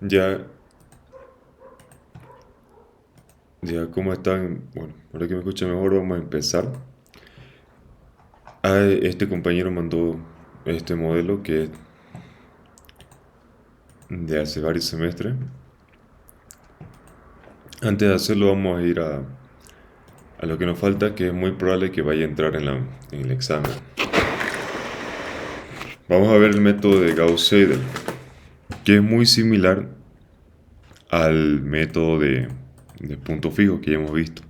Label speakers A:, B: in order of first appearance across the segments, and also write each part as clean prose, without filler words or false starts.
A: Ya, ya, ¿cómo están? Bueno, ahora que me escucha mejor, vamos a empezar. Este compañero mandó este modelo que es de hace varios semestres. Antes de hacerlo, vamos a ir a lo que nos falta, que es muy probable que vaya a entrar en el examen. Vamos a ver el método de Gauss-Seidel, que es muy similar al método de punto fijo que ya hemos visto.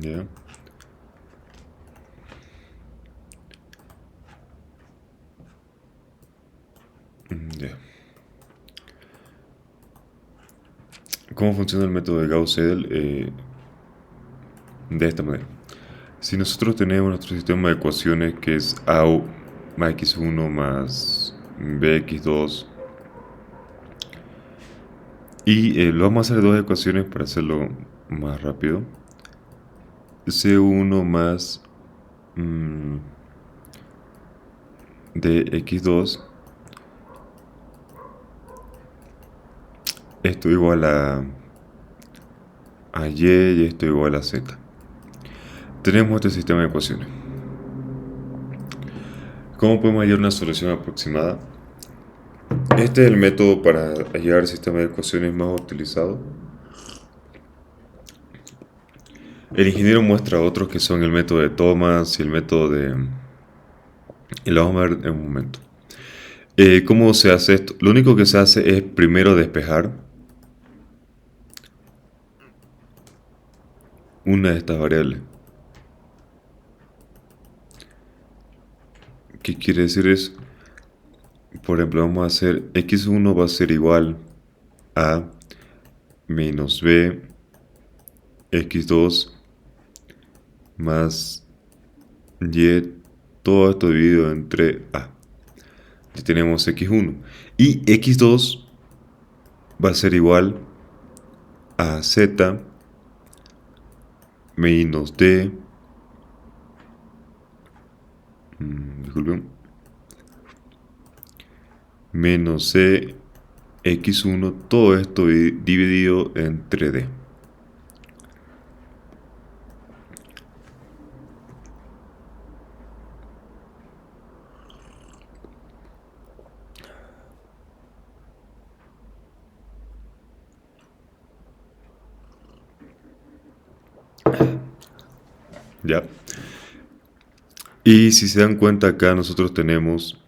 A: Ya, ya. ¿Cómo funciona el método de Gauss-Seidel? De esta manera. Si nosotros tenemos nuestro sistema de ecuaciones que es a más x1 más bx2 y lo vamos a hacer dos ecuaciones para hacerlo más rápido. C1 más mm, dx2, esto igual a y esto igual a z. Tenemos este sistema de ecuaciones. ¿Cómo podemos hallar una solución aproximada? Este es el método para hallar el sistema de ecuaciones más utilizado. El ingeniero muestra otros que son el método de Thomas y el método de... Y lo vamos a ver en un momento. ¿Cómo se hace esto? Lo único que se hace es primero despejar una de estas variables. ¿Qué quiere decir eso? Por ejemplo, vamos a hacer x1 va a ser igual a menos b x2 más y, todo esto dividido entre a. Ya tenemos x1. Y x2 va a ser igual a z menos d, disculpen, menos c x1, todo esto dividido entre d. ¿Ya? Y si se dan cuenta acá nosotros tenemos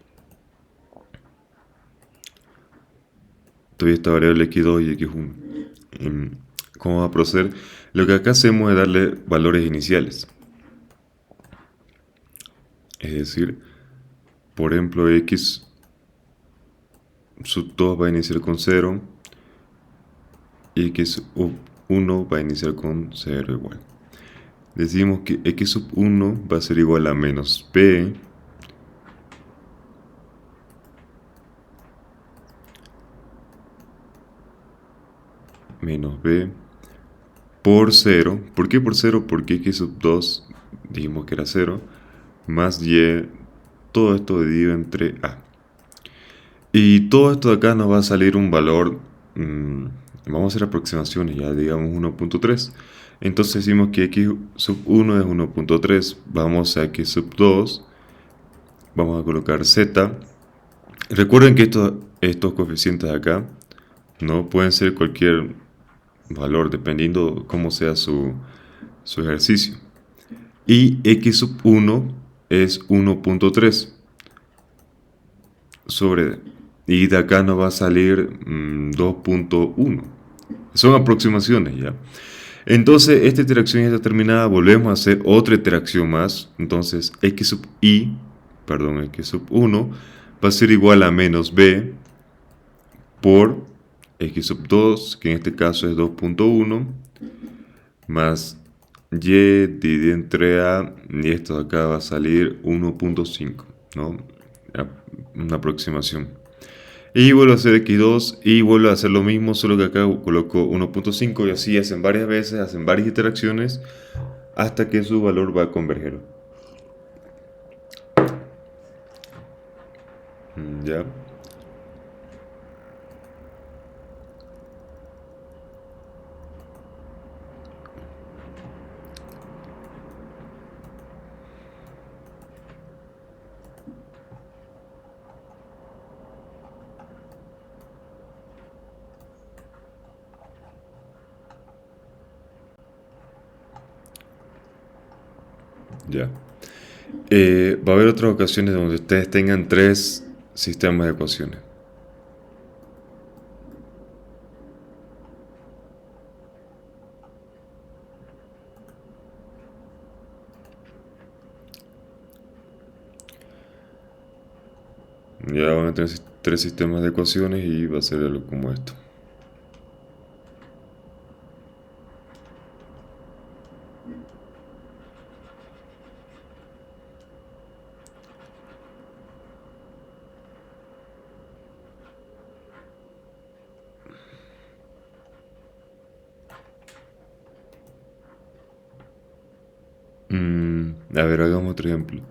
A: todavía esta variable x2 y x1. ¿Cómo vamos a proceder? Lo que acá hacemos es darle valores iniciales. Es decir, por ejemplo, x sub 2 va a iniciar con 0 y x sub 1 va a iniciar con 0 igual. Decimos que x sub 1 va a ser igual a menos b menos b por 0. ¿Por qué por 0? Porque x sub 2 dijimos que era 0 más y, todo esto dividido entre a. Y todo esto de acá nos va a salir un valor, vamos a hacer aproximaciones, ya digamos 1.3. Entonces decimos que x sub 1 es 1.3, vamos a x sub 2, vamos a colocar z. Recuerden que estos coeficientes de acá no pueden ser cualquier valor, dependiendo cómo sea su ejercicio. Y x sub 1 es 1.3 sobre... Y de acá nos va a salir 2.1. Son aproximaciones ya. Entonces, esta interacción ya está terminada. Volvemos a hacer otra interacción más. Entonces, x sub 1 va a ser igual a menos b por x sub 2, que en este caso es 2.1, más y dividido entre a, y esto de acá va a salir 1.5, ¿no? Una aproximación. Y vuelvo a hacer x2 y vuelvo a hacer lo mismo, solo que acá coloco 1.5 y así hacen varias veces, hacen varias interacciones hasta que su valor va a converger. ¿Ya? Ya. Va a haber otras ocasiones donde ustedes tengan tres sistemas de ecuaciones. Ya van a tener tres sistemas de ecuaciones y va a ser algo como esto. A ver, hagamos otro ejemplo.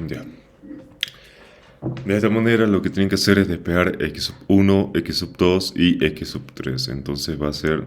A: Ya. De esta manera lo que tienen que hacer es despejar x sub 1, x sub 2 y x sub 3. Entonces va a ser...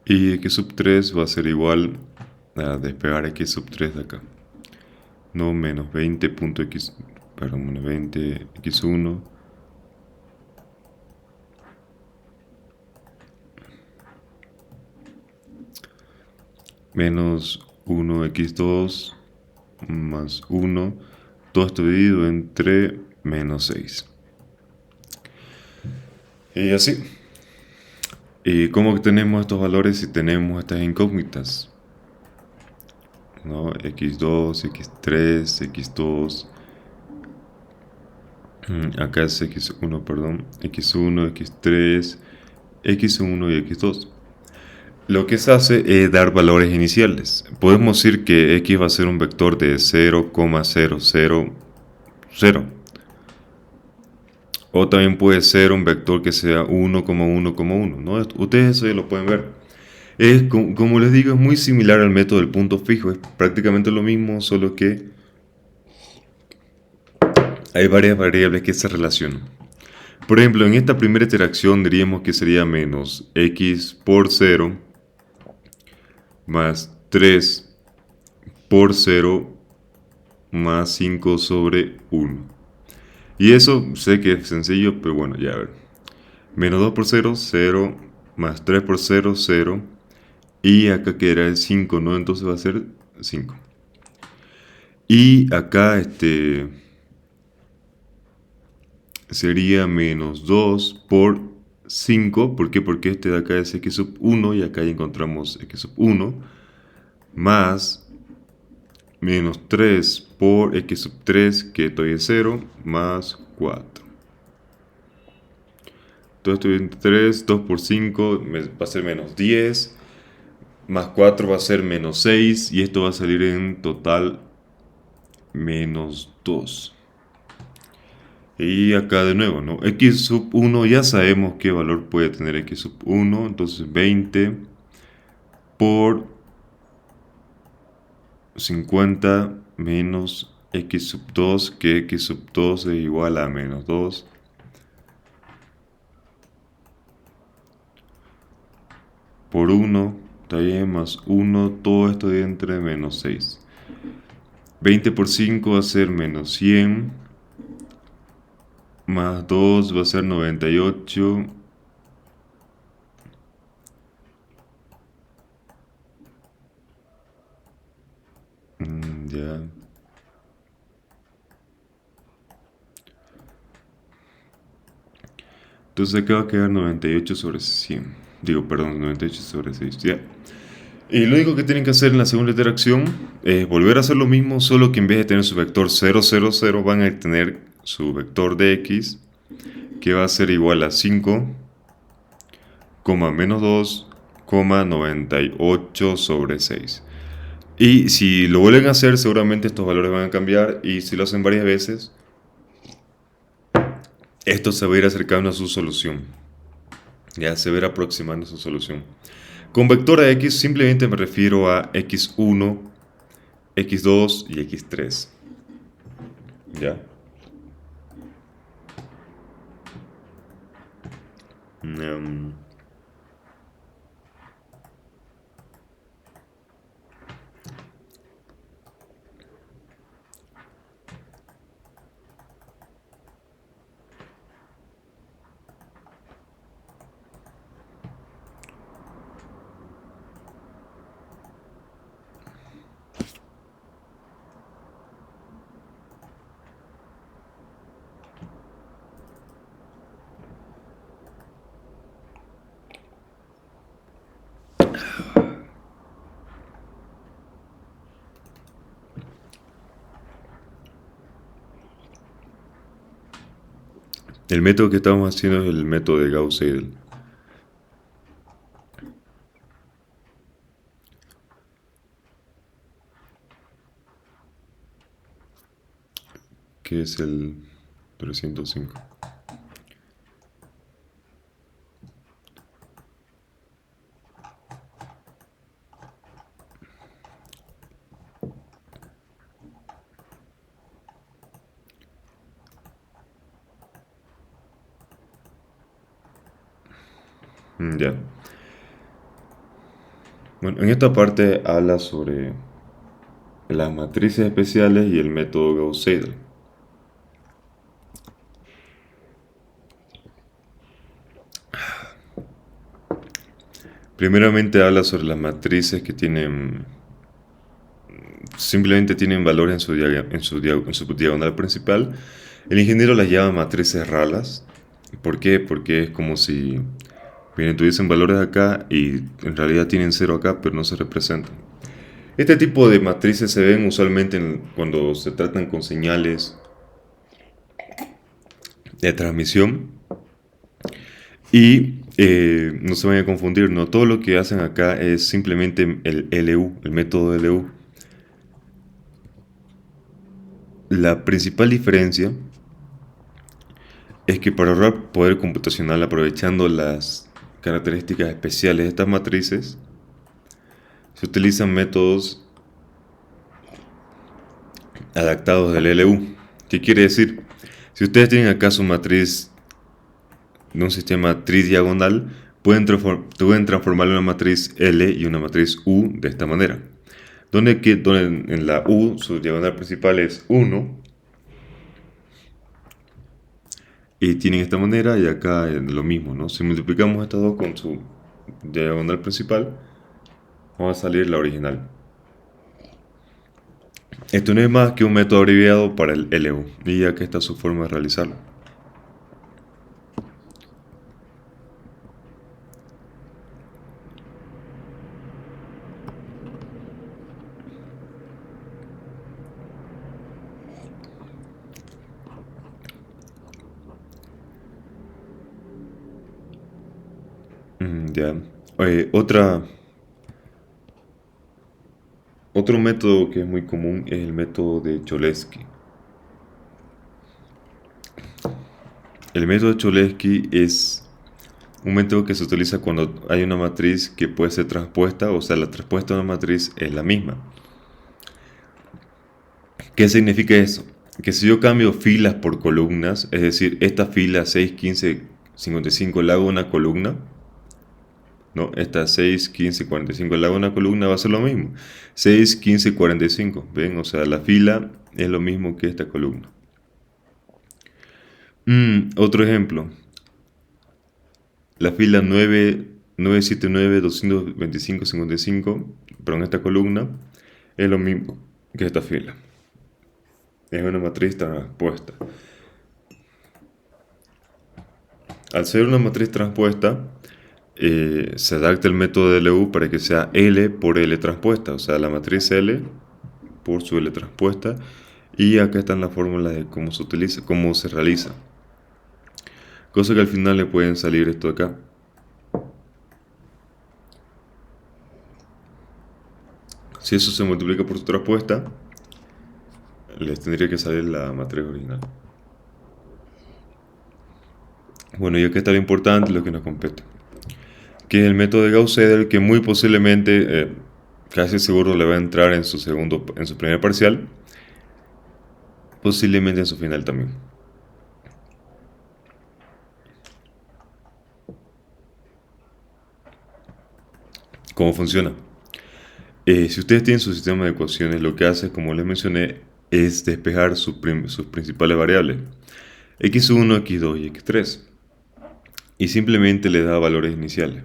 A: Y x sub 3 va a ser igual a despegar x sub 3 de acá. No menos 20.x, perdón, menos 20x1 menos 1x2 más 1, todo esto dividido entre menos 6. Y así. ¿Y cómo tenemos estos valores si tenemos estas incógnitas? ¿No? x2, x3, x2. Acá es x1, perdón. x1, x3, x1 y x2. Lo que se hace es dar valores iniciales. Podemos decir que x va a ser un vector de 0,000. O también puede ser un vector que sea 1,1,1, ¿no? Ustedes eso ya lo pueden ver. Es, como les digo, es muy similar al método del punto fijo. Es prácticamente lo mismo, solo que hay varias variables que se relacionan. Por ejemplo, en esta primera interacción diríamos que sería menos x por 0 más 3 por 0 más 5 sobre 1. Y eso sé que es sencillo, pero bueno, ya a ver. Menos 2 por 0, 0, más 3 por 0, 0. Y acá quedará el 5, ¿no? Entonces va a ser 5. Y acá sería menos 2 por 5. ¿Por qué? Porque este de acá es x sub 1 y acá ya encontramos x sub 1 más menos 3 por x sub 3, que todavía es 0, más 4. Todo esto en 3, 2 por 5 va a ser menos 10, más 4 va a ser menos 6, y esto va a salir en total menos 2. Y acá de nuevo, ¿no? X sub 1 ya sabemos qué valor puede tener x sub 1, entonces 20 por 50 menos x sub 2, que x sub 2 es igual a menos 2. Por 1, está bien, más 1, todo esto de entre menos 6. 20 por 5 va a ser menos 100, más 2 va a ser 98. Ya. Entonces acá va a quedar 98 sobre 100. Digo, perdón, 98 sobre 6. Ya. Y lo único que tienen que hacer en la segunda interacción es volver a hacer lo mismo, solo que en vez de tener su vector 0, 0, 0, van a tener su vector de x, que va a ser igual a 5, menos 2, 98 sobre 6. Y si lo vuelven a hacer, seguramente estos valores van a cambiar, y si lo hacen varias veces, esto se va a ir acercando a su solución. Ya se va a ir aproximando a su solución. Con vector a x simplemente me refiero a x1, x2 y x3. ¿Ya? Um, el método que estamos haciendo es el método de Gauss-Seidel. Que es el 305. Ya. Bueno, en esta parte habla sobre las matrices especiales y el método Gauss-Seidel. Primeramente habla sobre las matrices que simplemente tienen valor en su diagonal principal. El ingeniero las llama matrices ralas. ¿Por qué? Porque es como si tuviesen valores acá y en realidad tienen cero acá, pero no se representan. Este tipo de matrices se ven usualmente cuando se tratan con señales de transmisión. Y no se vayan a confundir, no todo lo que hacen acá es simplemente el LU, el método LU. La principal diferencia es que para ahorrar poder computacional aprovechando las características especiales de estas matrices, se utilizan métodos adaptados del LU. ¿Qué quiere decir? Si ustedes tienen acá su matriz de un sistema tridiagonal, pueden transformar una matriz L y una matriz U de esta manera. Donde en la U su diagonal principal es 1, y tienen esta manera, y acá lo mismo, ¿no? Si multiplicamos estas dos con su diagonal principal, va a salir la original. Esto no es más que un método abreviado para el LU, y ya que esta es su forma de realizarlo. Ya. Otra, otro método que es muy común es el método de Cholesky. El método de Cholesky es un método que se utiliza cuando hay una matriz que puede ser transpuesta, o sea, la transpuesta de una matriz es la misma. ¿Qué significa eso? Que si yo cambio filas por columnas, es decir, esta fila 6, 15, 55 le hago una columna, ¿no? Esta 6, 15, 45 le hago una columna, va a ser lo mismo. 6, 15, 45, ¿ven? O sea, la fila es lo mismo que esta columna. Otro ejemplo, la fila 9, 979, 225, 55, pero en esta columna es lo mismo que esta fila. Es una matriz transpuesta. Al ser una matriz transpuesta, se adapta el método de LU para que sea L por L transpuesta, o sea, la matriz L por su L transpuesta. Y acá están las fórmulas de cómo se utiliza, cómo se realiza. Cosa que al final le pueden salir esto de acá. Si eso se multiplica por su transpuesta, les tendría que salir la matriz original. Bueno, y acá está lo importante, lo que nos compete, que es el método de Gauss-Seidel, que muy posiblemente, casi seguro le va a entrar en su primer parcial, posiblemente en su final también. ¿Cómo funciona? Si ustedes tienen su sistema de ecuaciones, lo que hace, como les mencioné, es despejar sus principales variables, x1, x2 y x3, y simplemente le da valores iniciales.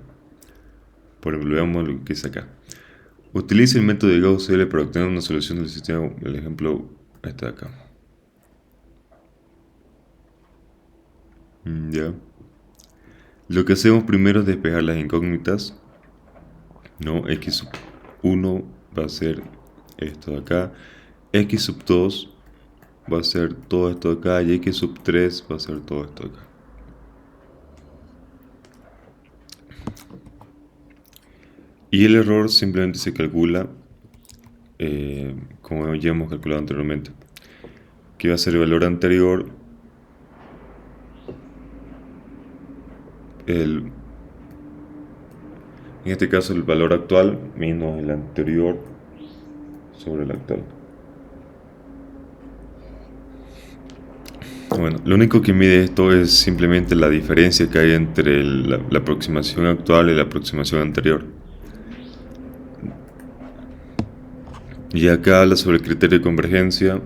A: Por ejemplo, veamos lo que es acá. Utilice el método de Gauss-Seidel para obtener una solución del sistema. El ejemplo está acá. Ya. Lo que hacemos primero es despejar las incógnitas. No, x1 va a ser esto de acá. x2 va a ser todo esto de acá. Y x3 va a ser todo esto de acá. Y el error simplemente se calcula como ya hemos calculado anteriormente, que va a ser el valor anterior, en este caso el valor actual menos el anterior sobre el actual. Bueno, lo único que mide esto es simplemente la diferencia que hay entre la aproximación actual y la aproximación anterior. Y acá habla sobre el criterio de convergencia.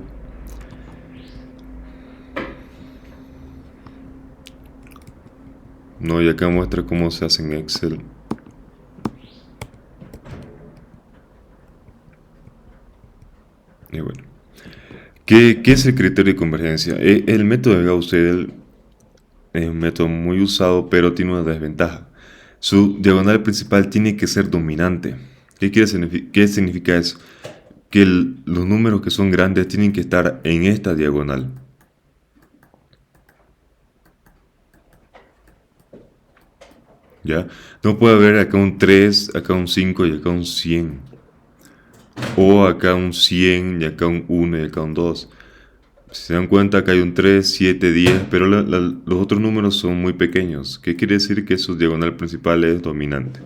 A: No, y acá muestra cómo se hace en Excel. Y bueno, ¿qué es el criterio de convergencia? El método de Gauss-Seidel es un método muy usado, pero tiene una desventaja. Su diagonal principal tiene que ser dominante. ¿Qué significa eso? Que los números que son grandes tienen que estar en esta diagonal. ¿Ya? No puede haber acá un 3, acá un 5 y acá un 100. O acá un 100 y acá un 1 y acá un 2. Si se dan cuenta, acá hay un 3, 7, 10, pero los otros números son muy pequeños. ¿Qué quiere decir? Que su diagonal principal es dominante.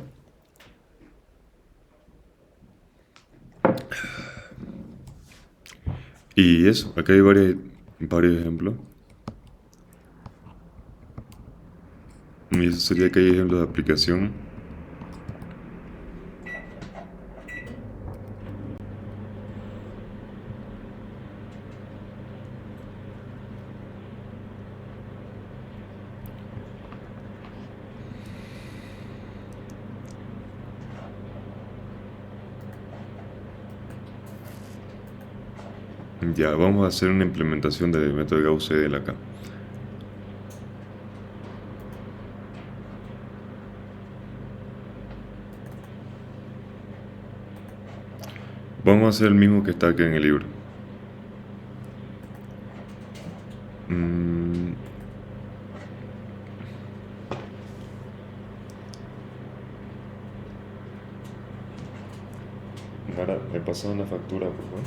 A: Y eso, acá hay varios ejemplos. Y eso sería que hay ejemplos de aplicación. Ya, vamos a hacer una implementación del método de Gauss-Seidel acá. Vamos a hacer el mismo que está aquí en el libro. Ahora me pasó una factura, por favor.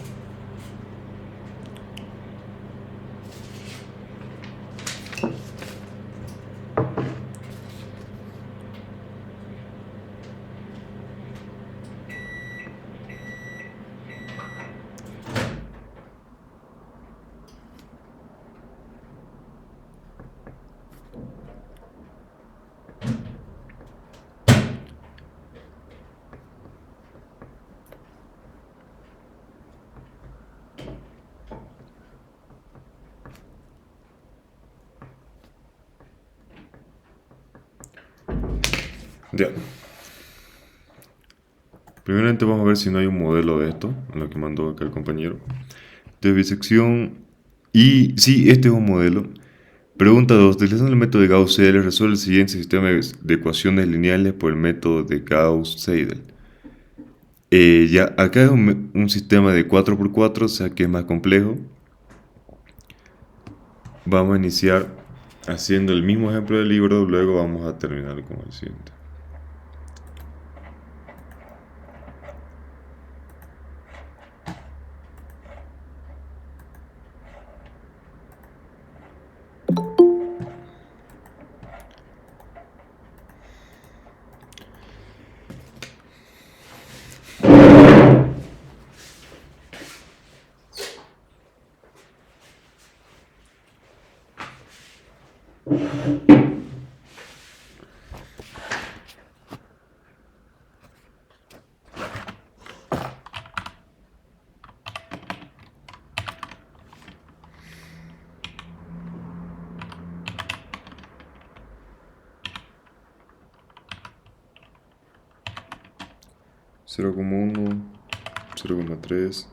A: Ya. Primeramente vamos a ver si no hay un modelo de esto, en lo que mandó acá el compañero. De bisección. Y sí, este es un modelo. Pregunta 2. Utilizando el método de Gauss-Seidel, resuelve el siguiente sistema de ecuaciones lineales por el método de Gauss-Seidel. Ya, acá es un sistema de 4x4, o sea que es más complejo. Vamos a iniciar haciendo el mismo ejemplo del libro, luego vamos a terminar con el siguiente. Cero coma uno, 0,3.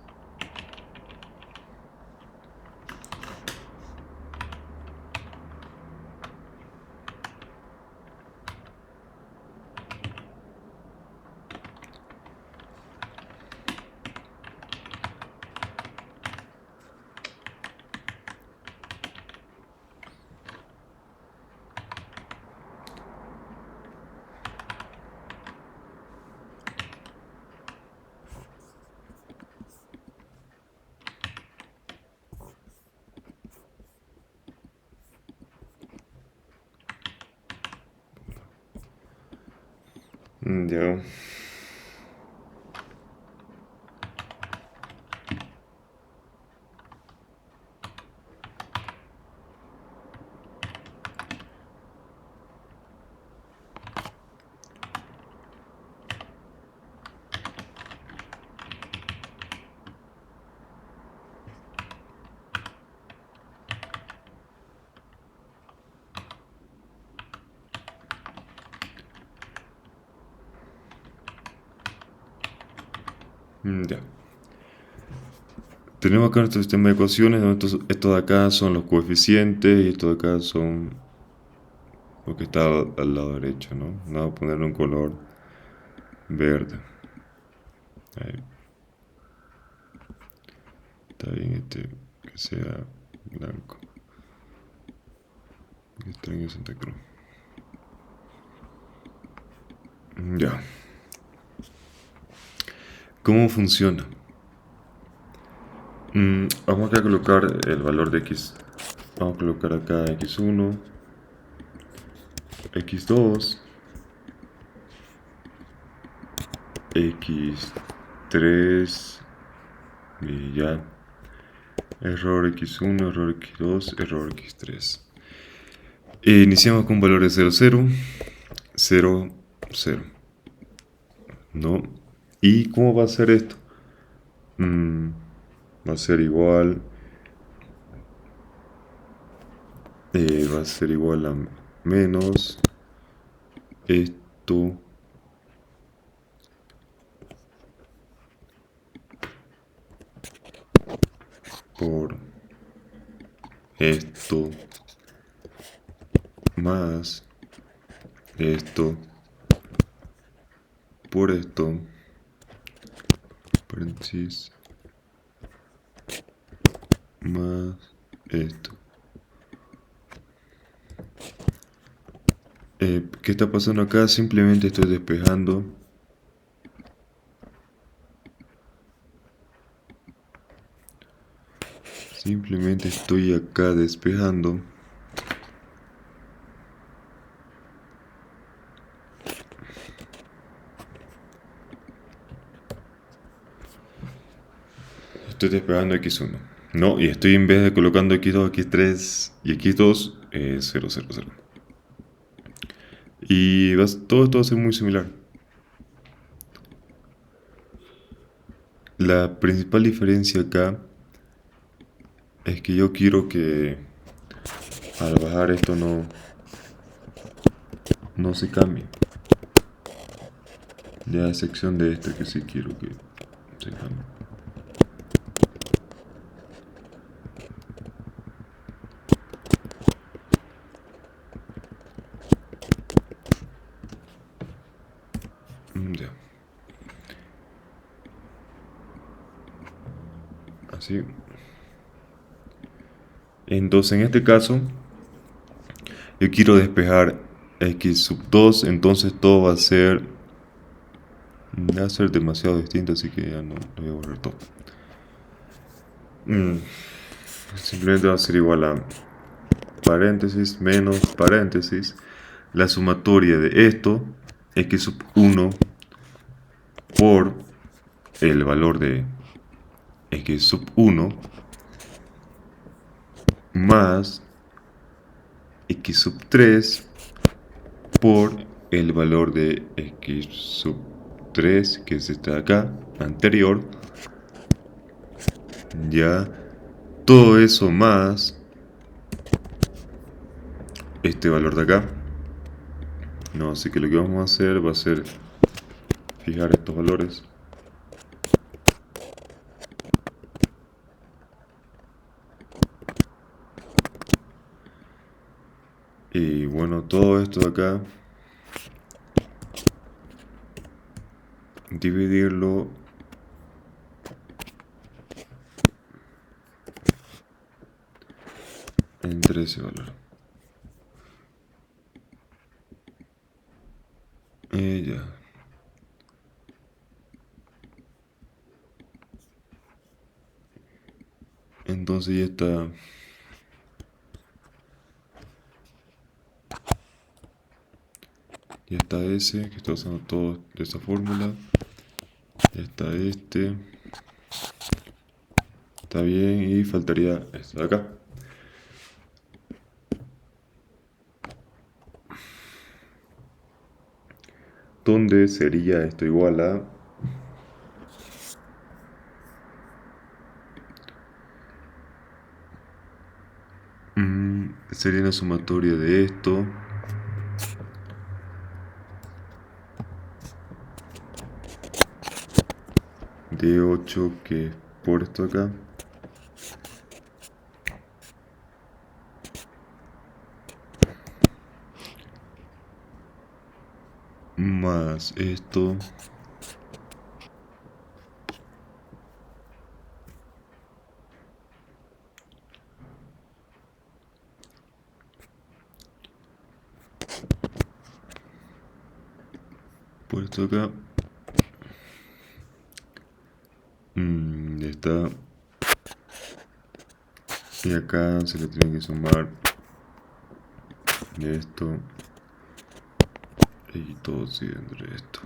A: Ya. Ya. Tenemos acá nuestro sistema de ecuaciones, donde estos de acá son los coeficientes y estos de acá son lo que está al lado derecho, ¿no? Vamos a ponerle un color verde. Ahí. Está bien que sea blanco. Extraño Santa Cruz. Ya. ¿Cómo funciona? Vamos a colocar el valor de x. Vamos a colocar acá x1, x2, x3 y ya. Error x1, error x2, error x3. Iniciamos con un valor de 0, 0, 0, 0. ¿No? ¿Y cómo va a ser esto? Va a ser igual. Va a ser igual a menos esto por esto más esto por esto, paréntesis, más esto. ¿Qué está pasando acá? Simplemente estoy despejando Simplemente estoy acá despejando. Estoy despejando X1. No, y estoy en vez de colocando X2, X3 y X2, 0, 0, 0. Y todo esto va a ser muy similar. La principal diferencia acá es que yo quiero que al bajar esto no se cambie. Ya a excepción de este que sí quiero que se cambie. Ya. Así. Entonces en este caso yo quiero despejar x sub 2, entonces todo va a ser demasiado distinto, así que ya no lo voy a borrar todo. Simplemente va a ser igual a paréntesis menos paréntesis la sumatoria de esto x sub 1 por el valor de x sub 1 más x sub 3 por el valor de x sub 3, que es este de acá, anterior. Ya, todo eso más este valor de acá. No, así que lo que vamos a hacer va a ser fijar estos valores. Y bueno, todo esto de acá, dividirlo entre ese valor. Ya. Entonces ya está. Ya está ese, que está usando todo de esa fórmula. Ya está este. Está bien, y faltaría este de acá. ¿Dónde sería esto igual a? Sería la sumatoria de esto de 8, que es por esto acá, más esto por esto acá. Ya está. Y acá se le tiene que sumar esto y todo sigue dentro de esto.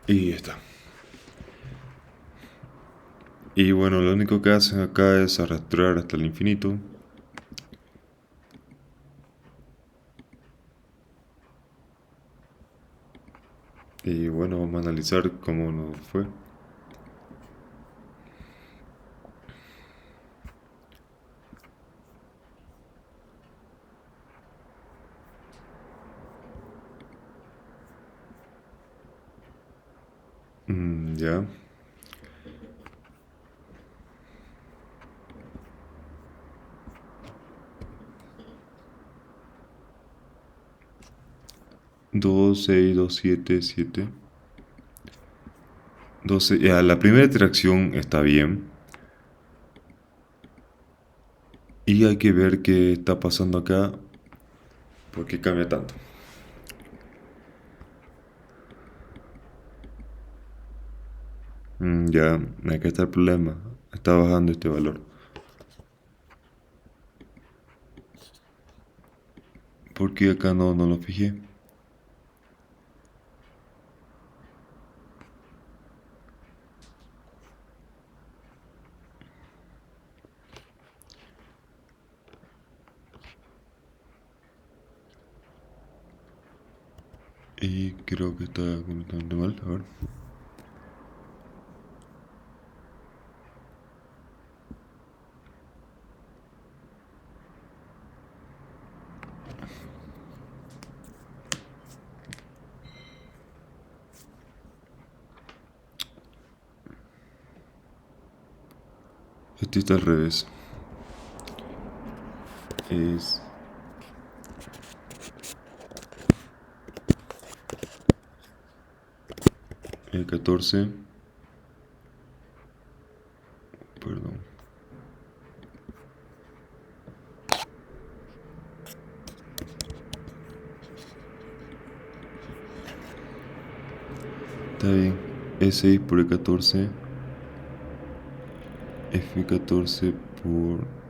A: Y ya está. Y bueno, lo único que hacen acá es arrastrar hasta el infinito. Y bueno, vamos a analizar cómo nos fue. Ya. 2, 6, 2, 7, 7. 12. Ya, la primera interacción está bien. Y hay que ver qué está pasando acá. ¿Por qué cambia tanto? Ya, acá está el problema. Está bajando este valor. ¿Por qué acá no lo fijé? Y creo que está completamente mal. A ver. Este está al revés. Es el 14. Perdón. Está bien. E6 por E14. F14 por...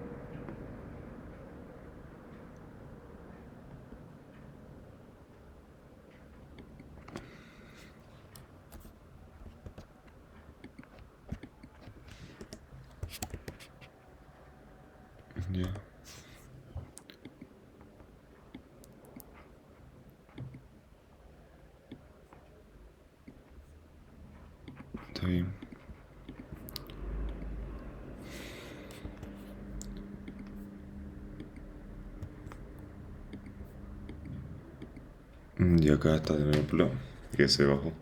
A: Ya. Está bien. Y acá está de nuevo el problema. Que se bajó.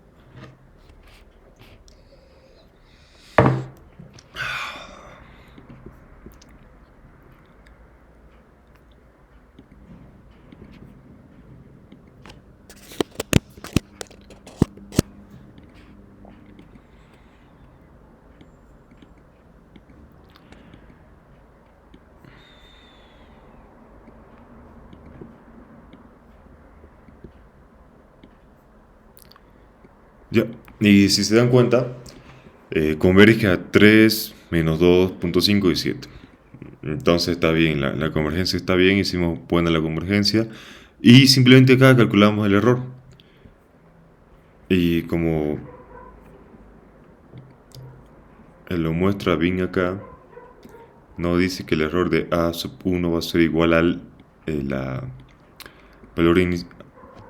A: Ya. Y si se dan cuenta, converge a 3, menos 2,5 y 7. Entonces está bien, la convergencia está bien, hicimos buena la convergencia. Y simplemente acá calculamos el error. Y como él lo muestra bien acá, no dice que el error de A sub 1 va a ser igual al la valor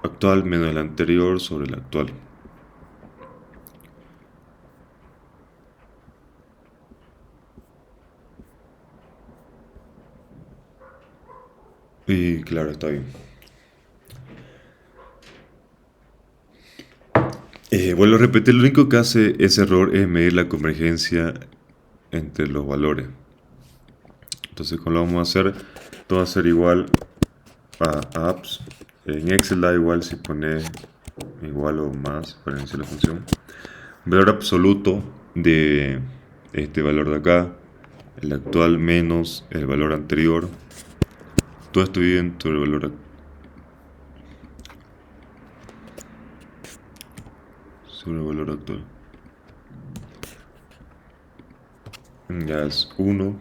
A: actual menos el anterior sobre el actual. Y claro, está bien. Vuelvo a repetir, lo único que hace ese error es medir la convergencia entre los valores. Entonces, ¿cómo lo vamos a hacer? Esto va a ser igual a apps. En Excel da igual si pones igual o más para iniciar la función. Valor absoluto de este valor de acá, el actual menos el valor anterior. Todo esto bien sobre el valor actual. Ya es 1.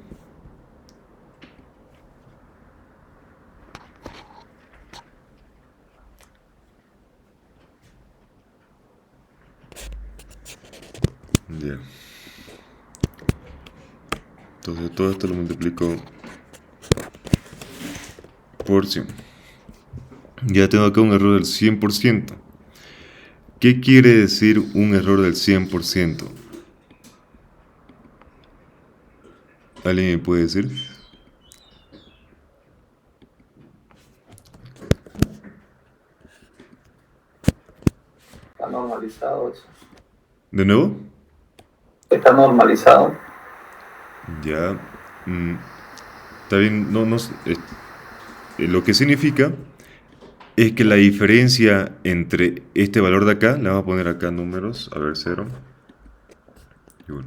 A: Ya. Entonces todo esto lo multiplico por 100. Ya tengo acá un error del 100%. ¿Qué quiere decir un error del 100%? ¿Alguien me puede decir?
B: Está normalizado eso.
A: ¿De nuevo?
B: Está normalizado.
A: Ya. Está bien, lo que significa es que la diferencia entre este valor de acá, le vamos a poner acá números, a ver, 0 y 1.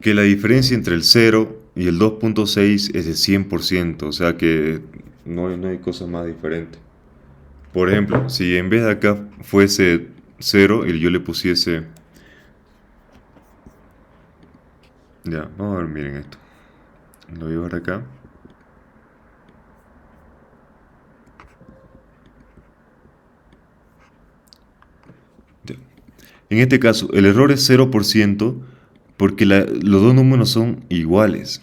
A: Que la diferencia entre el 0 y el 2.6 es de 100%, o sea que no hay cosa más diferente. Por ejemplo, si en vez de acá fuese 0 y yo le pusiese... Ya, vamos a ver, miren esto. Lo voy a llevar acá. Ya. En este caso, el error es 0% porque los dos números son iguales.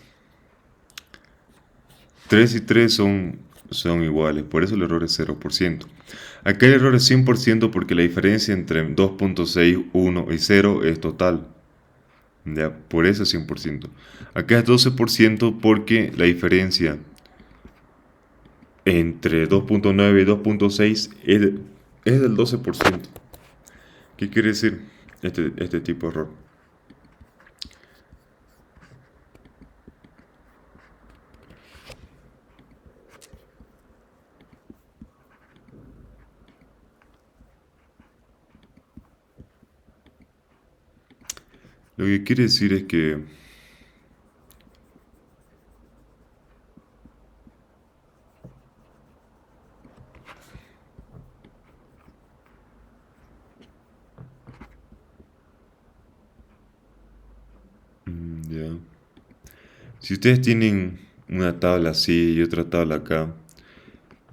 A: 3 y 3 son iguales, por eso el error es 0%. Acá el error es 100% porque la diferencia entre 2.6, 1 y 0 es total. Ya, por eso es 100%. Acá es 12% porque la diferencia entre 2.9 y 2.6 es del 12%. ¿Qué quiere decir este tipo de error? Lo que quiere decir es que ya. Si ustedes tienen una tabla así y otra tabla acá,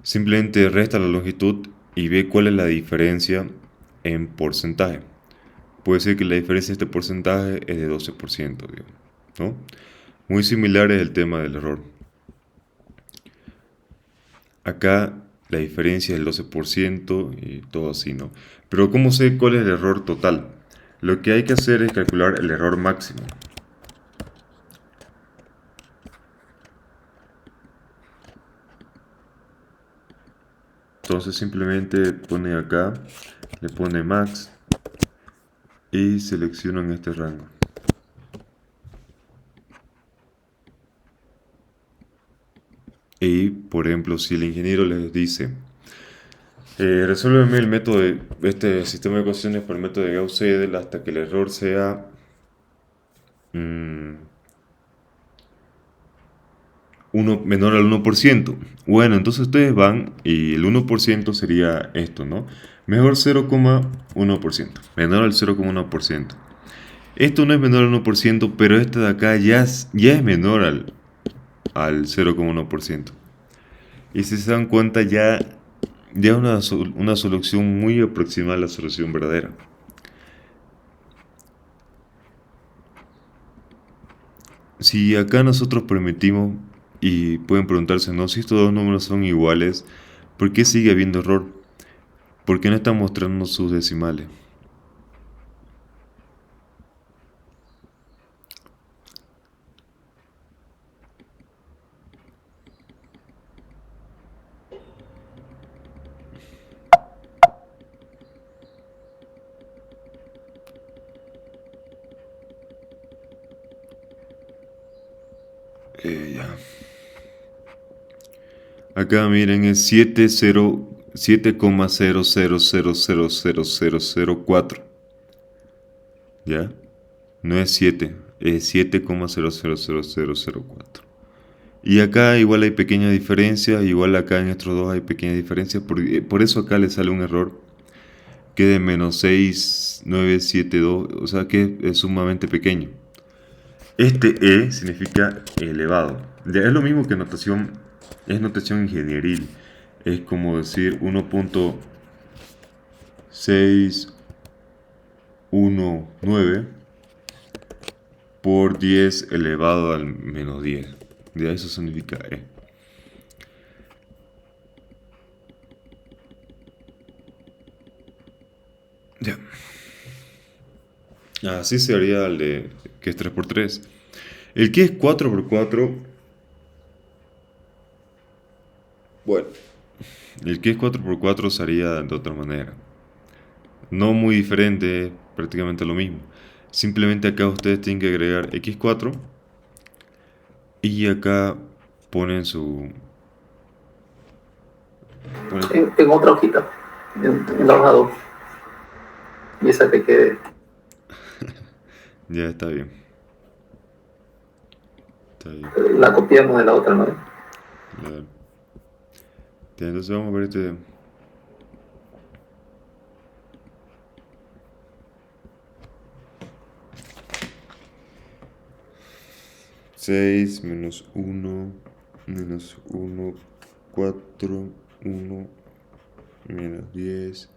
A: simplemente resta la longitud y ve cuál es la diferencia en porcentaje. Puede ser que la diferencia de este porcentaje es de 12%, digamos, ¿no? Muy similar es el tema del error. Acá la diferencia es el 12% y todo así, ¿no? Pero ¿cómo sé cuál es el error total? Lo que hay que hacer es calcular el error máximo. Entonces simplemente pone acá, le pone max y seleccionan este rango. Y por ejemplo, si el ingeniero les dice, resuélveme el método de este sistema de ecuaciones por el método de Gauss-Seidel hasta que el error sea menor al 1%. Bueno, entonces ustedes van y el 1% sería esto, ¿no? Mejor 0,1%, menor al 0,1%. Esto no es menor al 1%, pero este de acá ya es menor al 0,1%. Y si se dan cuenta, ya una solución muy aproximada a la solución verdadera. Si acá nosotros permitimos, y pueden preguntarse, ¿no? Si estos dos números son iguales, ¿por qué sigue habiendo error? ¿Por qué no están mostrando sus decimales? Ya. Acá miren, es 7,000000004. ¿Ya? No es 7, es 7,0000004. Y acá igual hay pequeñas diferencias, igual acá en estos dos hay pequeñas diferencias, por eso acá le sale un error que de menos 6972, o sea que es sumamente pequeño. Este E significa elevado. Ya es lo mismo que notación, es notación ingenieril. Es como decir 1.619 por 10 elevado al menos 10. Ya eso significa E. Ya. Así sería el de que es 3 por 3. El que es 4 por 4. Bueno, el que es 4 por 4 sería de otra manera. No muy diferente, prácticamente lo mismo. Simplemente acá ustedes tienen que agregar x4 Y acá ponen su...
B: En otra hojita, en la hoja 2. Y esa que quede.
A: Ya está bien. Está bien.
B: La copiamos de la otra, ¿no?
A: Claro. Ya, entonces vamos a ver este... 6 menos uno 4 1 menos 10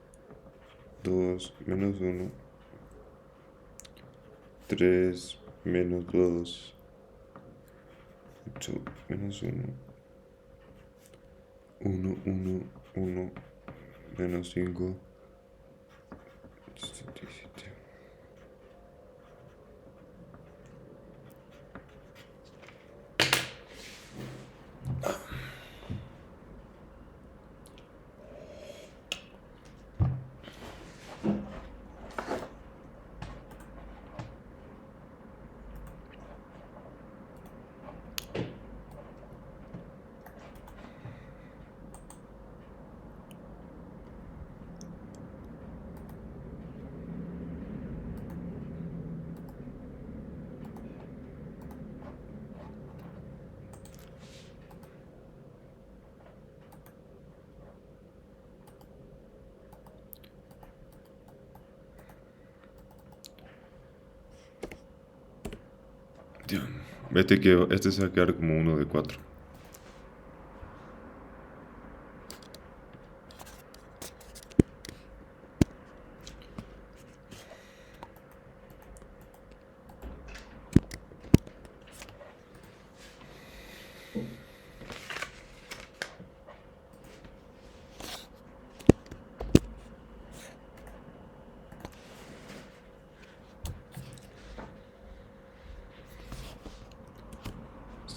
A: 2 menos uno 3 menos 2 8 menos uno uno menos 5 77. Ya. Este se va a quedar como uno de 4.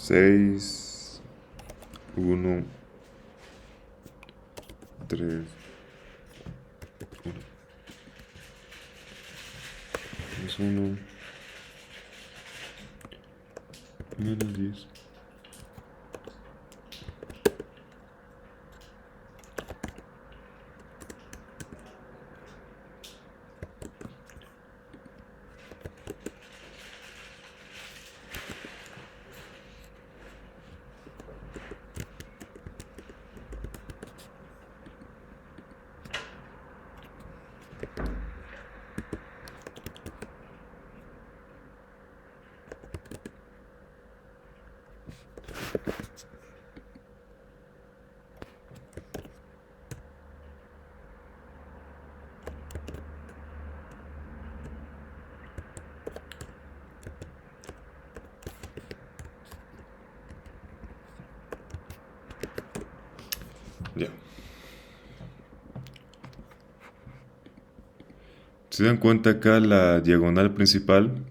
A: Seis uno 3 menos uno menos 10. Ya. ¿Se dan cuenta acá la diagonal principal?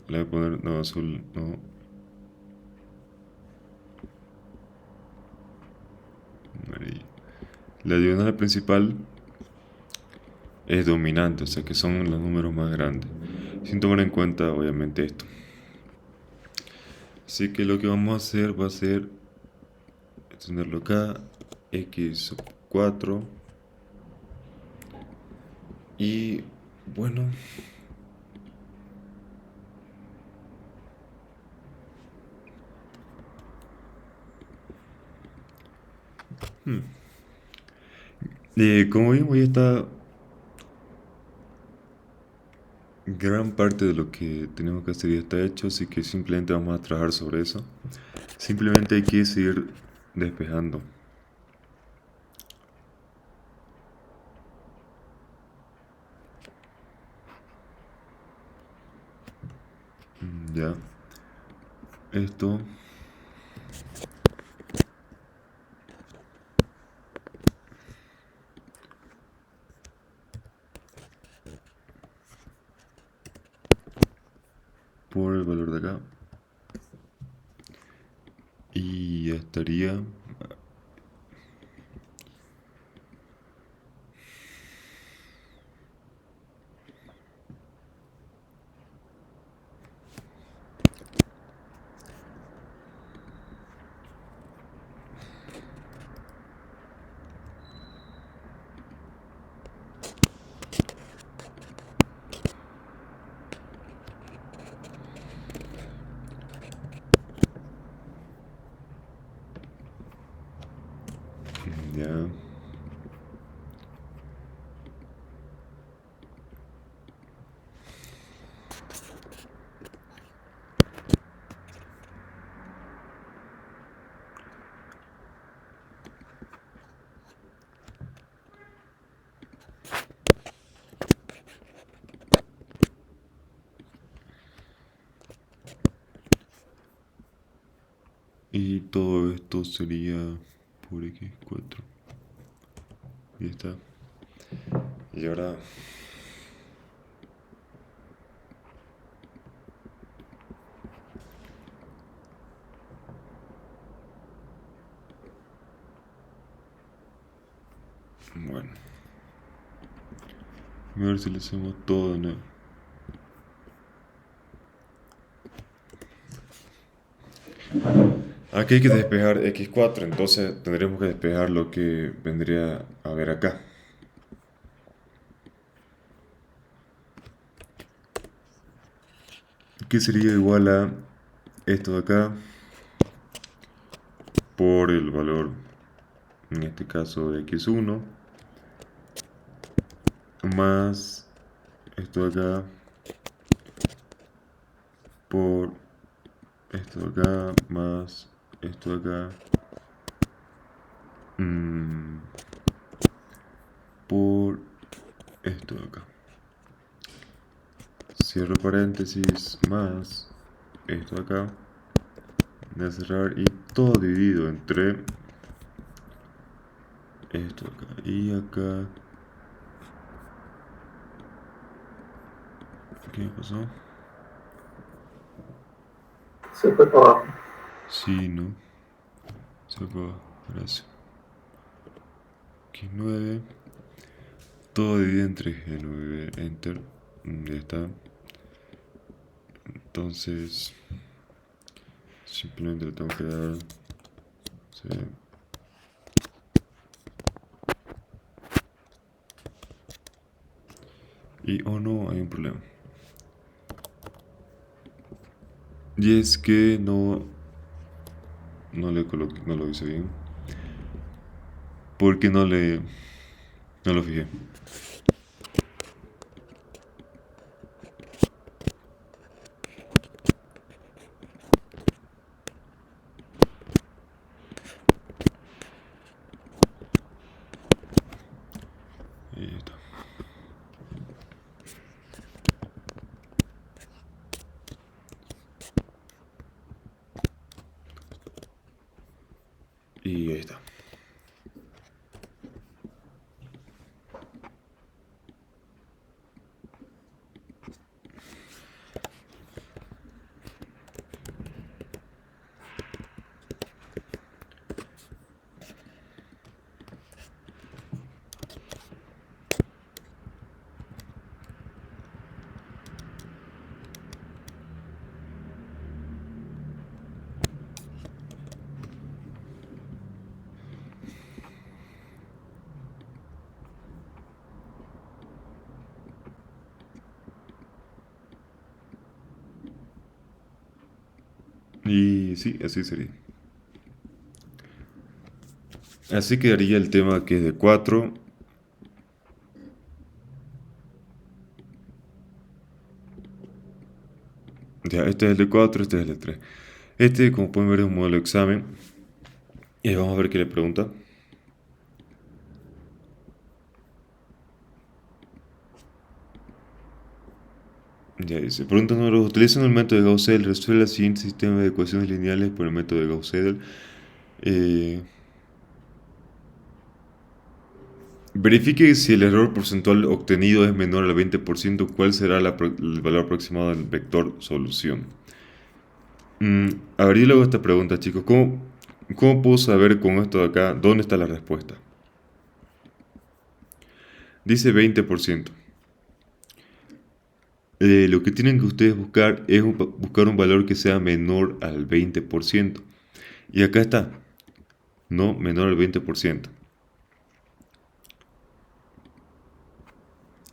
A: Le voy a poner, no, azul, no. Amarillo. La diagonal principal es dominante, o sea que son los números más grandes. Sin tomar en cuenta, obviamente, esto. Así que lo que vamos a hacer va a ser extenderlo acá, x 4 y bueno, como vimos ya está gran parte de lo que tenemos que hacer ya está hecho, así que simplemente vamos a trabajar sobre eso. Simplemente hay que seguir despejando. Ya, esto por el valor de acá y ya estaría. Ya. Y todo esto sería por x4. Y está. Y ahora... Bueno. A ver si le hacemos todo de nuevo. Aquí hay que despejar x4, entonces tendremos que despejar lo que vendría a ver acá. Que sería igual a esto de acá por el valor, en este caso de x1, más esto de acá por esto de acá, más esto de acá, por esto de acá. Cierro paréntesis, más esto de acá, de cerrar, y todo dividido entre esto de acá y acá. ¿Qué pasó?
B: Se fue para abajo.
A: Sí, no. Se acaba. Gracias. X9. Todo dividido entre G9. Enter. Ya está. Entonces. Simplemente le tengo que dar. Sí. Y oh no, hay un problema. Y es que no. No le coloqué. No lo hice bien. Porque no le. No lo fijé. Y ya está. Y ahí está. Y sí, así sería. Así quedaría el tema que es de 4. Ya, este es el de 4, este es el de 3. Este, como pueden ver, es un modelo de examen. Y vamos a ver qué le pregunta. Ya dice, pregunta número 2. Utilizando el método de Gauss-Seidel, resuelve el siguiente sistema de ecuaciones lineales por el método de Gauss-Seidel. Verifique si el error porcentual obtenido es menor al 20%, cuál será el valor aproximado del vector solución. A ver, yo le hago esta pregunta, chicos. ¿Cómo puedo saber con esto de acá dónde está la respuesta? Dice 20%. Lo que tienen que ustedes buscar es buscar un valor que sea menor al 20%. Y acá está. No, menor al 20%.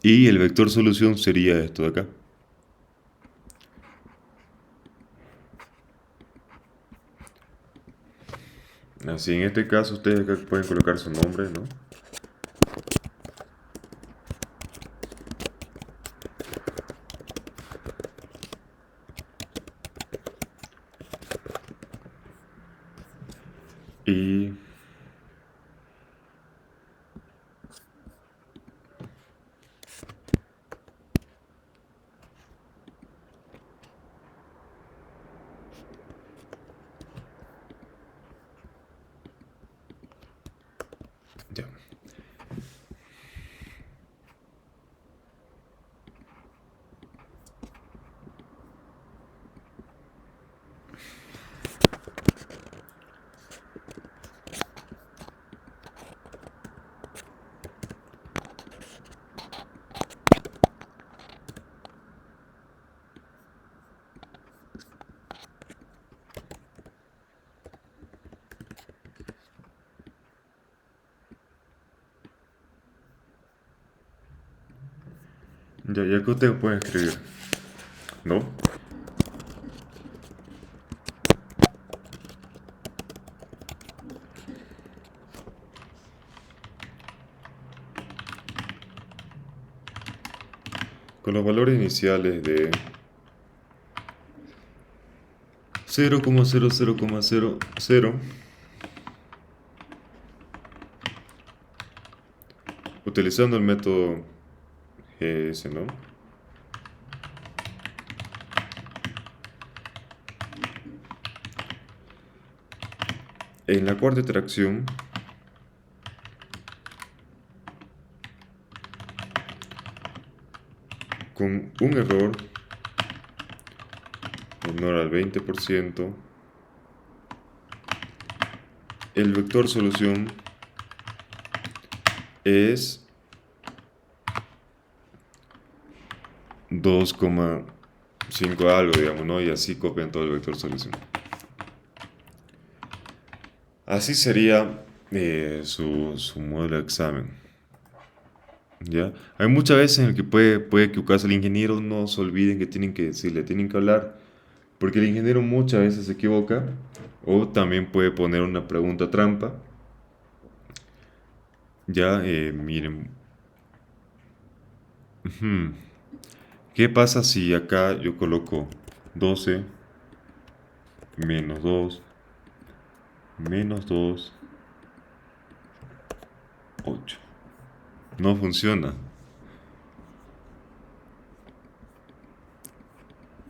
A: Y el vector solución sería esto de acá. Así, en este caso ustedes acá pueden colocar su nombre, ¿no? Y ya. Ya que ustedes pueden escribir, ¿no? Con los valores iniciales de 0,00,00, utilizando el método GS, ¿no? En la cuarta interacción, con un error menor al 20%, el vector solución es 2,5 algo, digamos, ¿no? Y así copian todo el vector solución. Así sería su modelo de examen. ¿Ya? Hay muchas veces en el que puede equivocarse el ingeniero, no se olviden que si le tienen que hablar, porque el ingeniero muchas veces se equivoca, o también puede poner una pregunta trampa. Ya, miren, ujú, ¿qué pasa si acá yo coloco 12 menos 2 menos 2 8? No funciona.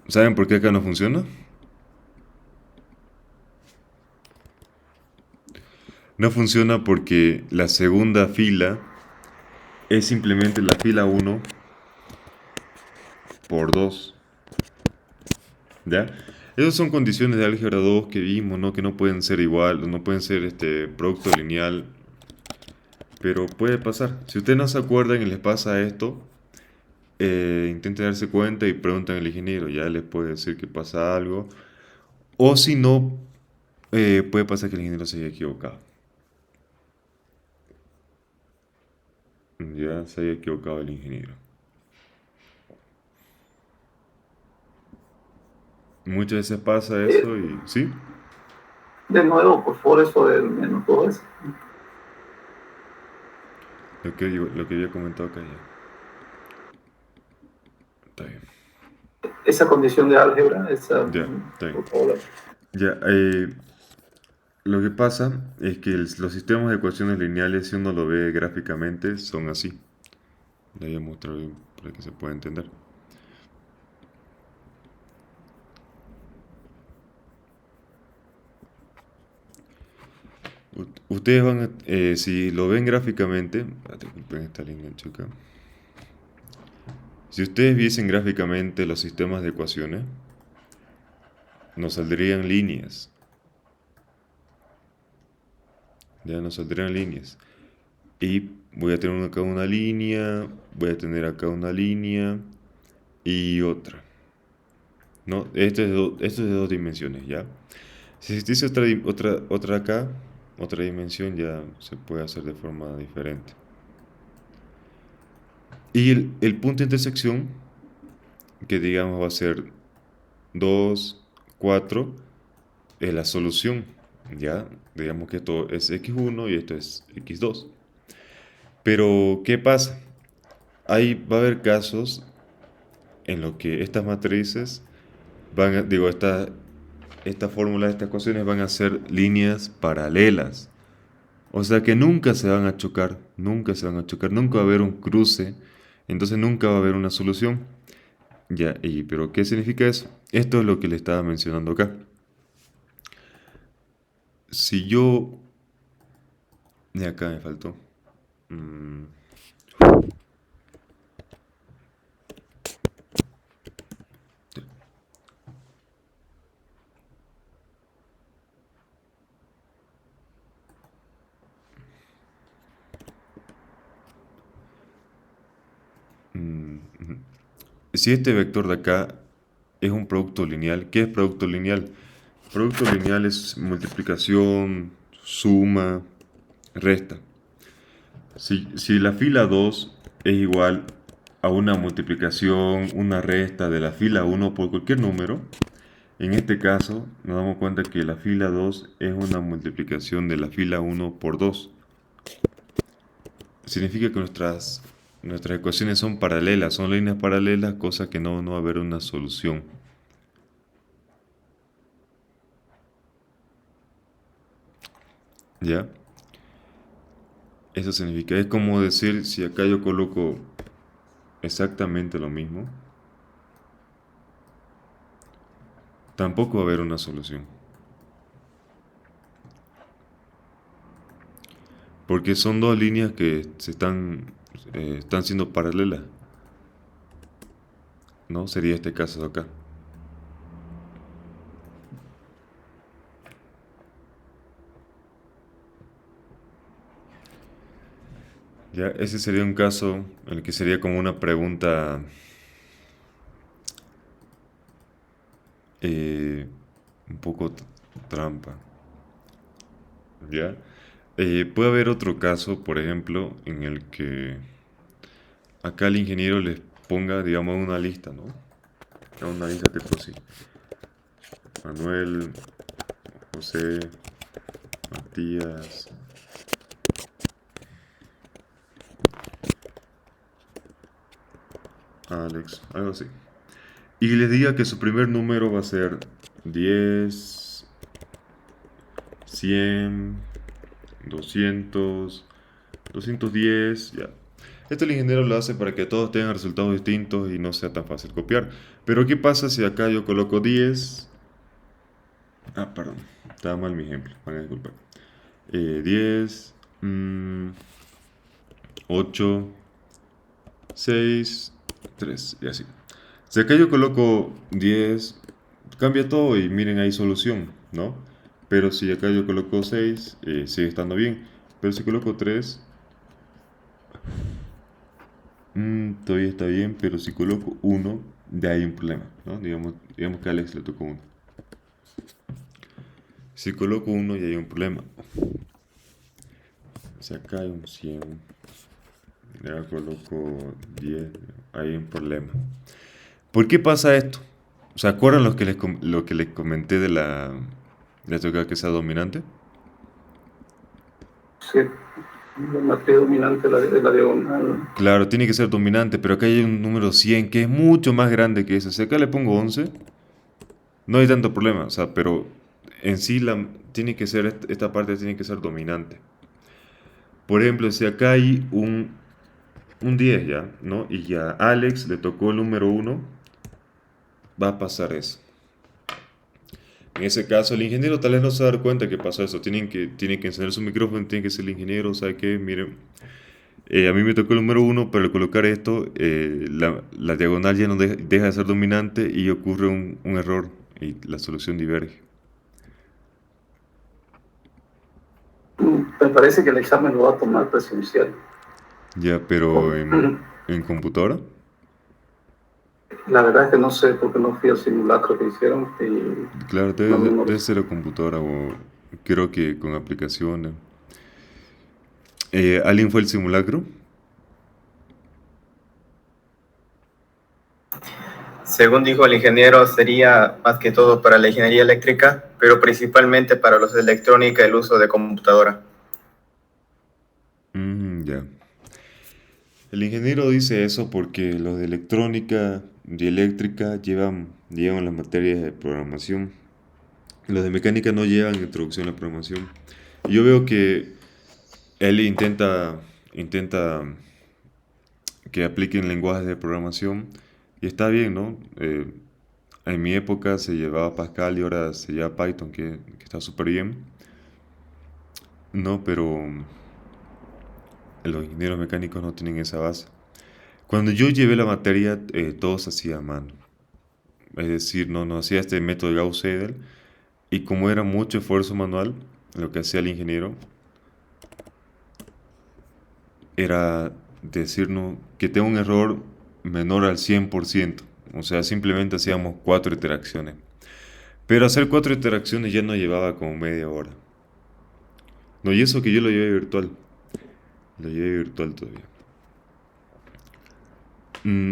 A: ¿Saben por qué acá no funciona? No funciona porque la segunda fila es simplemente la fila 1 por 2. ¿Ya? Esas son condiciones de álgebra 2 que vimos, ¿no? Que no pueden ser igual, no pueden ser producto lineal, pero puede pasar. Si ustedes no se acuerdan y les pasa esto, intenten darse cuenta y preguntan al ingeniero, ya les puede decir que pasa algo. O si no, puede pasar que el ingeniero se haya equivocado. Ya se haya equivocado el ingeniero. Muchas veces pasa eso y... ¿Sí?
B: De nuevo, por favor, eso del menos todo eso.
A: Lo que había comentado acá ya. Está bien.
B: Esa condición de álgebra,
A: Ya, está bien.
B: por favor.
A: Ya, lo que pasa es que los sistemas de ecuaciones lineales, si uno lo ve gráficamente, son así. Le voy a mostrar bien para que se pueda entender. Ustedes van a, si lo ven gráficamente, disculpen esta línea chica. Si ustedes viesen gráficamente los sistemas de ecuaciones, nos saldrían líneas. Ya nos saldrían líneas. Y voy a tener acá una línea, voy a tener acá una línea y otra. ¿No? Esto es de dos dimensiones, ¿ya? Si existiese otra acá, otra dimensión, ya se puede hacer de forma diferente. Y el punto de intersección, que digamos va a ser 2 4, es la solución. Ya, digamos que esto es x1 y esto es x2. Pero, ¿qué pasa? Ahí va a haber casos en los que estas matrices digo, esta fórmula, estas ecuaciones van a ser líneas paralelas. O sea que nunca se van a chocar, nunca se van a chocar, nunca va a haber un cruce, entonces nunca va a haber una solución. Ya, pero ¿qué significa eso? Esto es lo que le estaba mencionando acá. Si yo... Y acá me faltó. Mm, ujú. Si este vector de acá es un producto lineal, ¿qué es producto lineal? Producto lineal es multiplicación, suma, resta. Si la fila 2 es igual a una multiplicación, una resta de la fila 1 por cualquier número, en este caso nos damos cuenta que la fila 2 es una multiplicación de la fila 1 por 2. Significa que nuestras ecuaciones son paralelas, son líneas paralelas, cosa que no va a haber una solución. ¿Ya? Eso significa, es como decir, si acá yo coloco exactamente lo mismo, tampoco va a haber una solución. Porque son dos líneas que están siendo paralelas, ¿no? Sería este caso de acá. Ya, ese sería un caso en el que sería como una pregunta eh, un poco trampa, ¿ya? Puede haber otro caso, por ejemplo, en el que acá el ingeniero les ponga, digamos, una lista, ¿no? Una lista tipo así. Manuel, José, Matías, Alex, algo así. Y les diga que su primer número va a ser 10, 100, 200, 210, ya. Esto el ingeniero lo hace para que todos tengan resultados distintos y no sea tan fácil copiar. Pero ¿qué pasa si acá yo coloco 10? Ah, perdón, estaba mal mi ejemplo, van a disculpar. 10, 8, 6, 3 y así. Si acá yo coloco 10, cambia todo y miren ahí solución, ¿no? Pero si acá yo coloco 6, sigue estando bien. Pero si coloco 3, todavía está bien, pero si coloco 1, de ahí hay un problema, ¿no? Digamos que a Alex le tocó 1. Si coloco 1 ya hay un problema. Si acá hay un 100, ya coloco 10, hay un problema. ¿Por qué pasa esto? ¿Se acuerdan lo que les comenté de la tocada que sea dominante?
B: Sí, la matriz dominante de la diagonal.
A: Claro, tiene que ser dominante, pero acá hay un número 100 que es mucho más grande que ese. Si acá le pongo 11, no hay tanto problema, o sea, pero en sí tiene que ser, esta parte tiene que ser dominante. Por ejemplo, si acá hay un 10 ya, ¿no? Y ya a Alex le tocó el número 1, va a pasar eso. En ese caso, el ingeniero tal vez no se va a dar cuenta que pasó eso. Tienen que encender su micrófono, tiene que ser el ingeniero, ¿sabe qué? Miren, a mí me tocó el número 1, pero al colocar esto, la diagonal ya no deja de ser dominante y ocurre un error y la solución diverge.
B: Me parece que el examen lo va a tomar presencial.
A: Ya, pero en computadora.
B: La verdad es que no sé porque no fui al simulacro que hicieron y
A: Claro,
B: no lo
A: debe
B: sé.
A: ser a computadora o creo que con aplicaciones. ¿Alguien fue el simulacro?
C: Según dijo el ingeniero, sería más que todo para la ingeniería eléctrica, pero principalmente para los de electrónica el uso de computadora.
A: Ya. El ingeniero dice eso porque los de electrónica y eléctrica llevan las materias de programación. Los de mecánica no llevan introducción a la programación. Yo veo que él intenta que apliquen lenguajes de programación y está bien, ¿no? En mi época se llevaba Pascal y ahora se lleva Python, que está súper bien. No, pero los ingenieros mecánicos no tienen esa base. Cuando yo llevé la materia, todo se hacía a mano. Es decir, no hacía este método de Gauss-Seidel. Y como era mucho esfuerzo manual, lo que hacía el ingeniero era decirnos que tengo un error menor al 100%. O sea, simplemente hacíamos 4 interacciones. Pero hacer 4 interacciones ya no llevaba como media hora. No, y eso que yo lo llevé virtual. Lo llevé virtual todavía.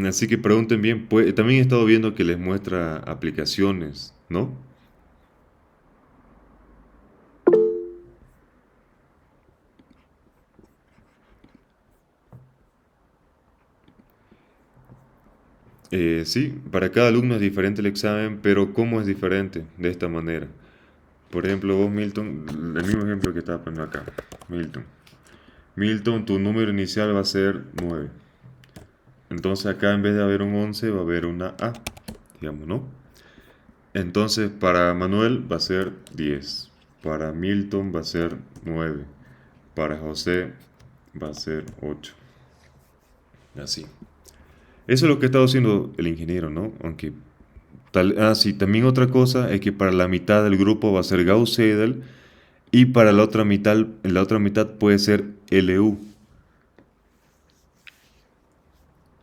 A: Así que pregunten bien. Pues, también he estado viendo que les muestra aplicaciones, ¿no? Sí, para cada alumno es diferente el examen, pero ¿cómo es diferente? De esta manera. Por ejemplo, vos, Milton, el mismo ejemplo que estaba poniendo acá. Milton. Milton, tu número inicial va a ser 9. Entonces acá en vez de haber un 11 va a haber una A, digamos, ¿no? Entonces para Manuel va a ser 10. Para Milton va a ser 9. Para José va a ser 8. Así. Eso es lo que ha estado haciendo el ingeniero, ¿no? Aunque sí, también otra cosa es que para la mitad del grupo va a ser Gauss-Seidel y para la otra mitad puede ser LU.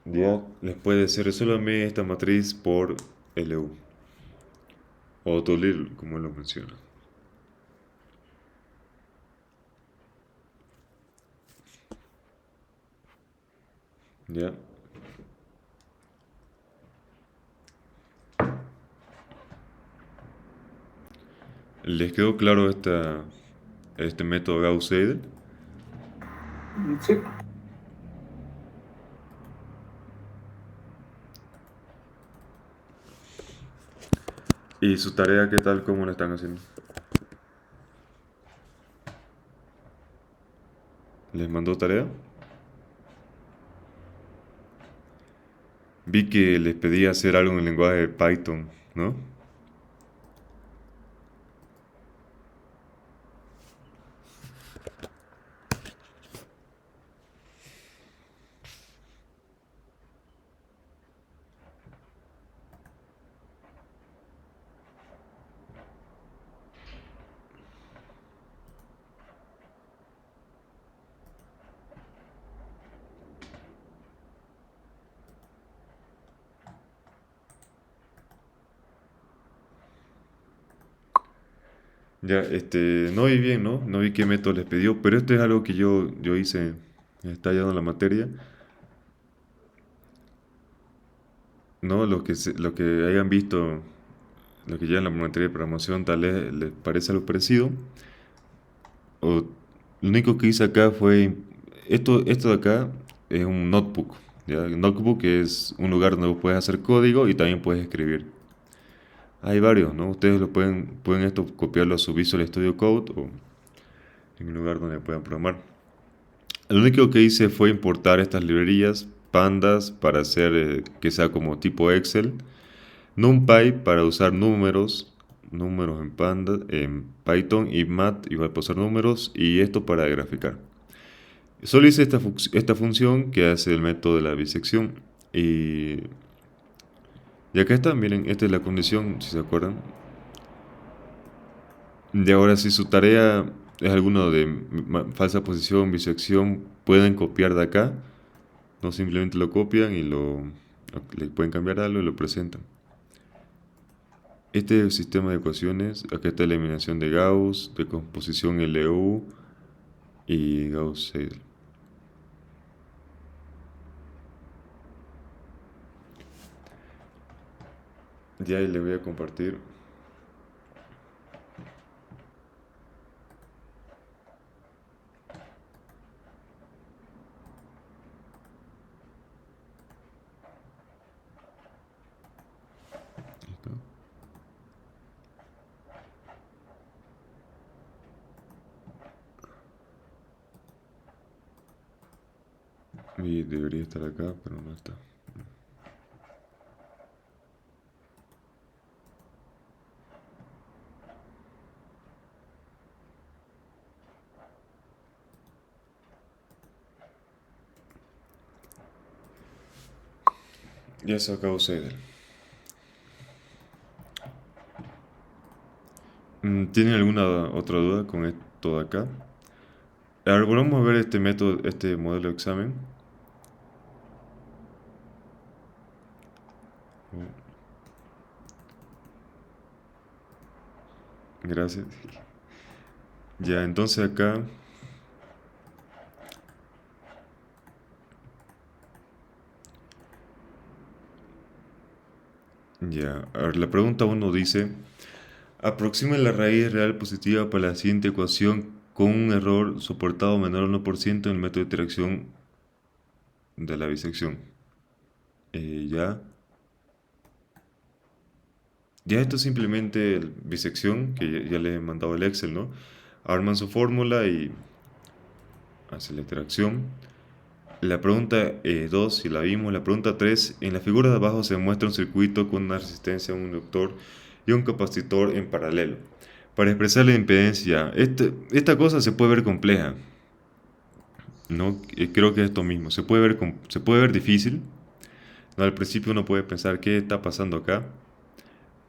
A: Ya les puede ser, resuélvame esta matriz por LU. O Dolittle, como él lo menciona. Ya. ¿Les quedó claro este método Gauss-Seidel?
B: Sí,
A: ¿Y su tarea qué tal? ¿Cómo la están haciendo? ¿Les mandó tarea? Vi que les pedí hacer algo en el lenguaje de Python, ¿no? Ya, no vi bien, ¿no? No vi qué método les pidió, pero esto es algo que yo hice, está ya en la materia, ¿no? Lo que hayan visto, lo que ya en la materia de programación tal vez les parece algo parecido, o lo único que hice acá fue, esto de acá es un notebook, ¿ya? Un notebook es un lugar donde vos puedes hacer código y también puedes escribir. Hay varios, ¿no? Ustedes pueden esto copiarlo a su Visual Studio Code o en un lugar donde puedan programar. Lo único que hice fue importar estas librerías, pandas, para hacer que sea como tipo Excel, NumPy para usar números en Panda, en Python y Mat igual para usar números y esto para graficar. Solo hice esta función que hace el método de la bisección y acá está, miren, esta es la condición, si se acuerdan. Y ahora si su tarea es alguno de falsa posición, bisección, pueden copiar de acá. No simplemente lo copian y le pueden cambiar algo y lo presentan. Este es el sistema de ecuaciones. Acá está la eliminación de Gauss, de composición LU y Gauss-Seidel. Ya, y le voy a compartir. Listo. Y debería estar acá, pero no está. Ya saca Usader. ¿Tienen alguna otra duda con esto de acá? A ver, volvamos a ver este método, este modelo de examen. Gracias. Ya, entonces acá. Ya, a ver, la pregunta 1 dice: aproxima la raíz real positiva para la siguiente ecuación con un error soportado menor al 1% en el método de interacción de la bisección. Ya. Ya esto es simplemente bisección, que ya le he mandado el Excel, ¿no? Arman su fórmula y hacen la interacción. La pregunta 2, si la vimos, la pregunta 3, en la figura de abajo se muestra un circuito con una resistencia, un inductor y un capacitor en paralelo. Para expresar la impedancia, esta cosa se puede ver compleja, ¿no? Creo que es esto mismo, se puede ver difícil, ¿no? Al principio uno puede pensar qué está pasando acá,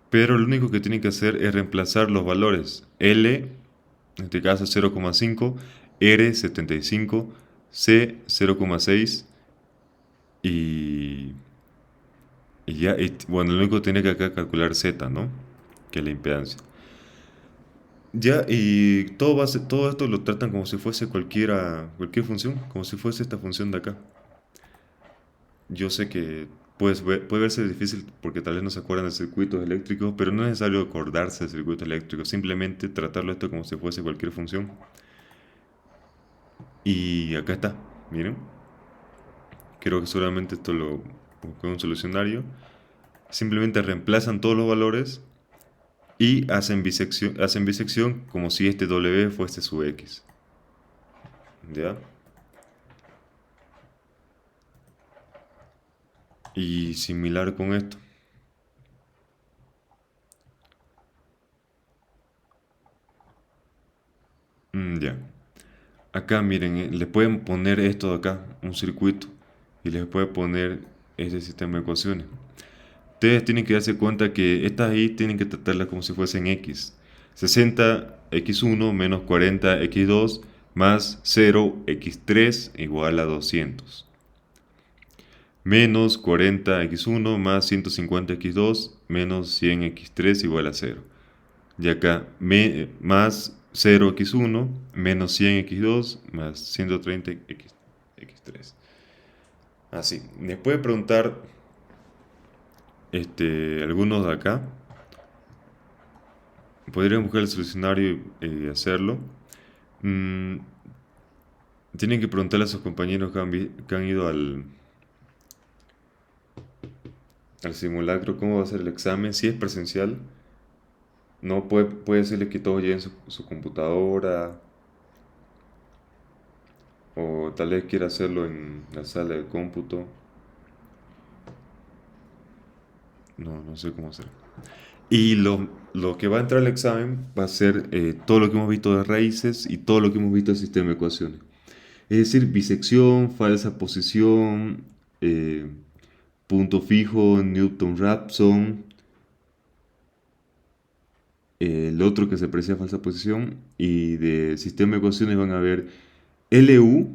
A: pero lo único que tiene que hacer es reemplazar los valores L, en este caso 0,5, R 75, C 0,6 y ya, bueno, lo único que tiene que acá calcular Z, ¿no? Que es la impedancia. Ya, y todo esto lo tratan como si fuese cualquier función, como si fuese esta función de acá. Yo sé que puede verse difícil porque tal vez no se acuerdan de circuitos eléctricos, pero no es necesario acordarse de circuitos eléctricos, simplemente tratarlo esto como si fuese cualquier función. Y acá está, miren. Creo que seguramente esto lo busqué en un solucionario. Simplemente reemplazan todos los valores y hacen bisección como si este W fuese su X. ¿Ya? Y similar con esto. Ya. Acá miren, le pueden poner esto de acá, un circuito, y les puede poner este sistema de ecuaciones. Ustedes tienen que darse cuenta que estas ahí tienen que tratarlas como si fuesen X. 60x1 menos 40x2 más 0x3 igual a 200. Menos 40x1 más 150x2 menos 100x3 igual a 0. Y acá más 0x1 menos 100x2 más 130x3. Así. Les puede preguntar algunos de acá. Podrían buscar el solucionario y hacerlo. Tienen que preguntarle a sus compañeros que han ido al simulacro cómo va a ser el examen, si es presencial. No puede decirle que todos lleven su computadora, o tal vez quiera hacerlo en la sala de cómputo. No sé cómo hacer. Y lo que va a entrar al examen va a ser todo lo que hemos visto de raíces y todo lo que hemos visto del sistema de ecuaciones. Es decir, bisección, falsa posición, punto fijo, Newton-Raphson, el otro que se aprecia falsa posición, y de sistema de ecuaciones van a ver LU,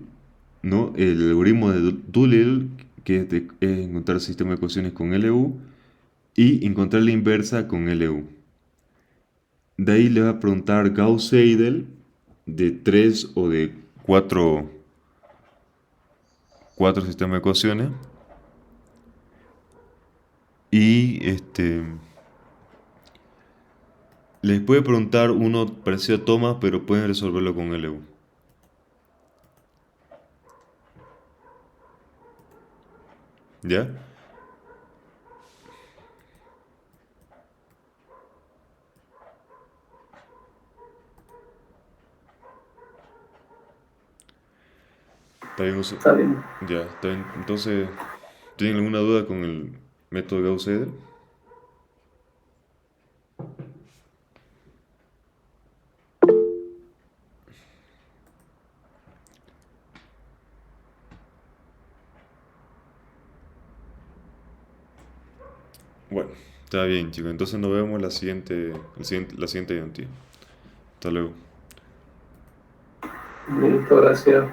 A: ¿no? El algoritmo de Doolittle, que es encontrar el sistema de ecuaciones con LU, y encontrar la inversa con LU. De ahí le va a preguntar Gauss-Seidel de 3 o de 4 sistemas de ecuaciones. Y Les puede preguntar uno parecido a Thomas, pero pueden resolverlo con LU. ¿Ya? Está bien,
B: Está bien.
A: ya, está bien. Entonces, ¿tienen alguna duda con el método Gauss-Seidel? Bueno, está bien, chicos. Entonces nos vemos la siguiente diapositiva. Hasta luego.
B: Listo, gracias.